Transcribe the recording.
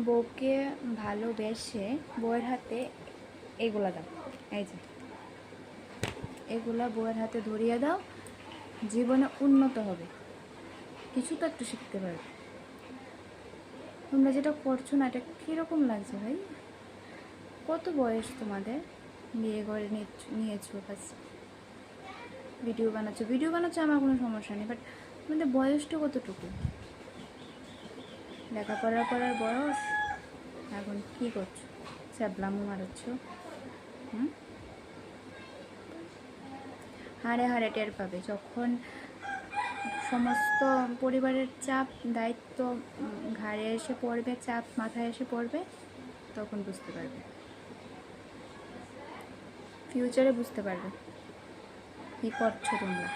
বউকে ভালোবেসে বউয়ের হাতে এগুলা দাও, এই যে এগুলা বউয়ের হাতে ধরিয়ে দাও, জীবনে উন্নত হবে, কিছু তো একটু শিখতে পারবে। তোমরা যেটা করছো না, এটা কীরকম লাগছে ভাই? কত বয়স তোমাদের? বিয়ে করে নিয়েছো, বাস ভিডিও বানাচ্ছো, আমার কোনো সমস্যা নেই, বাট তোমাদের বয়সটা কতটুকু? লেখাপড়া করার বয়স, এখন কি করছো? স্যাবলামো মারাচ্ছ। হাড়ে হাড়ে টের পাবে যখন সমস্ত পরিবারের চাপ দায়িত্ব ঘাড়ে এসে পড়বে, চাপ মাথায় এসে পড়বে, তখন বুঝতে পারবে, ফিউচারে বুঝতে পারবে কী করছো তোমরা।